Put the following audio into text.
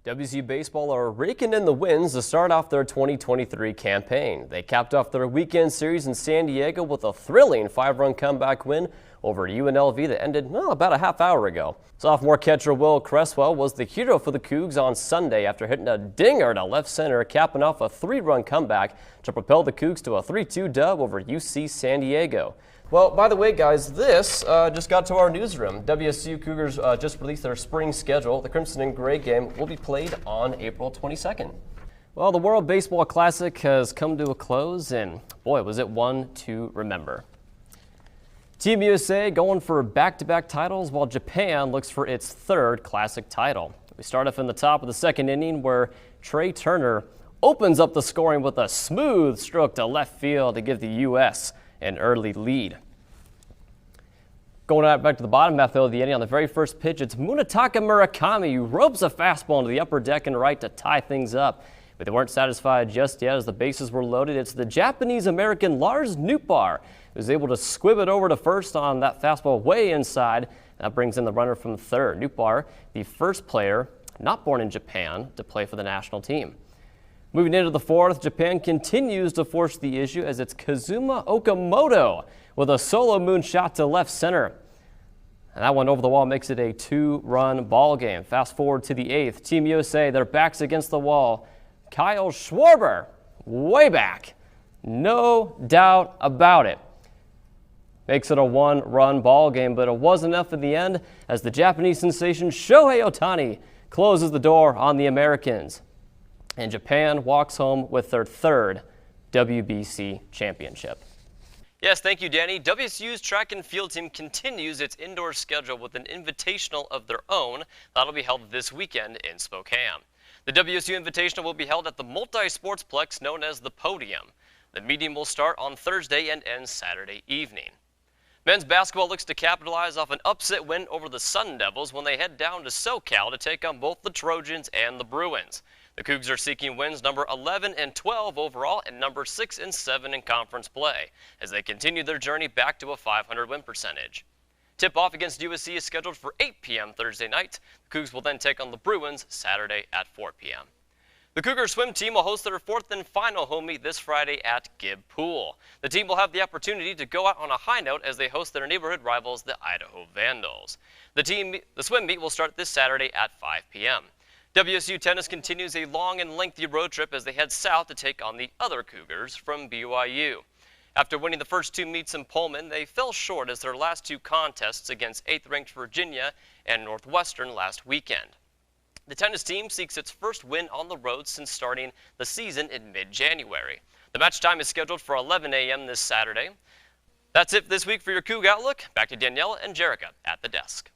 WSU baseball are raking in the wins to start off their 2023 campaign. They capped off their weekend series in San Diego with a thrilling 5-run comeback win over UNLV that ended about a half hour ago. Sophomore catcher Will Cresswell was the hero for the Cougs on Sunday after hitting a dinger to left center, capping off a 3-run comeback to propel the Cougs to a 3-2 dub over UC San Diego. Well, by the way, guys, this just got to our newsroom. WSU Cougars just released their spring schedule. The Crimson and Gray game will be played on April 22nd. Well, the World Baseball Classic has come to a close, and boy, was it one to remember. Team USA going for back-to-back titles, while Japan looks for its third Classic title. We start off in the top of the second inning, where Trey Turner opens up the scoring with a smooth stroke to left field to give the U.S. an early lead. Going out back to the bottom half of the inning, on the very first pitch, it's Munetaka Murakami who ropes a fastball into the upper deck and right to tie things up. But they weren't satisfied just yet as the bases were loaded. It's the Japanese-American Lars Nootbaar who was able to squib it over to first on that fastball way inside. That brings in the runner from third. Nootbaar, the first player not born in Japan to play for the national team. Moving into the fourth, Japan continues to force the issue as it's Kazuma Okamoto with a solo moonshot to left center. And that one over the wall makes it a 2-run ball game. Fast forward to the eighth. Team USA, their backs against the wall. Kyle Schwarber, way back. No doubt about it. Makes it a 1-run ball game, but it wasn't enough in the end as the Japanese sensation Shohei Ohtani closes the door on the Americans. And Japan walks home with their third WBC championship. Yes, thank you, Danny. WSU's track and field team continues its indoor schedule with an invitational of their own. That'll be held this weekend in Spokane. The WSU Invitational will be held at the multi-sportsplex known as the Podium. The meeting will start on Thursday and end Saturday evening. Men's basketball looks to capitalize off an upset win over the Sun Devils when they head down to SoCal to take on both the Trojans and the Bruins. The Cougs are seeking wins number 11 and 12 overall and number 6 and 7 in conference play as they continue their journey back to a 500 win percentage. Tip-off against USC is scheduled for 8 p.m. Thursday night. The Cougs will then take on the Bruins Saturday at 4 p.m. The Cougar swim team will host their fourth and final home meet this Friday at Gibb Pool. The team will have the opportunity to go out on a high note as they host their neighborhood rivals, the Idaho Vandals. The swim meet will start this Saturday at 5 p.m. WSU tennis continues a long and lengthy road trip as they head south to take on the other Cougars from BYU. After winning the first 2 meets in Pullman, they fell short as their last 2 contests against 8th-ranked Virginia and Northwestern last weekend. The tennis team seeks its first win on the road since starting the season in mid-January. The match time is scheduled for 11 a.m. this Saturday. That's it this week for your Coug Outlook. Back to Daniela and Jerica at the desk.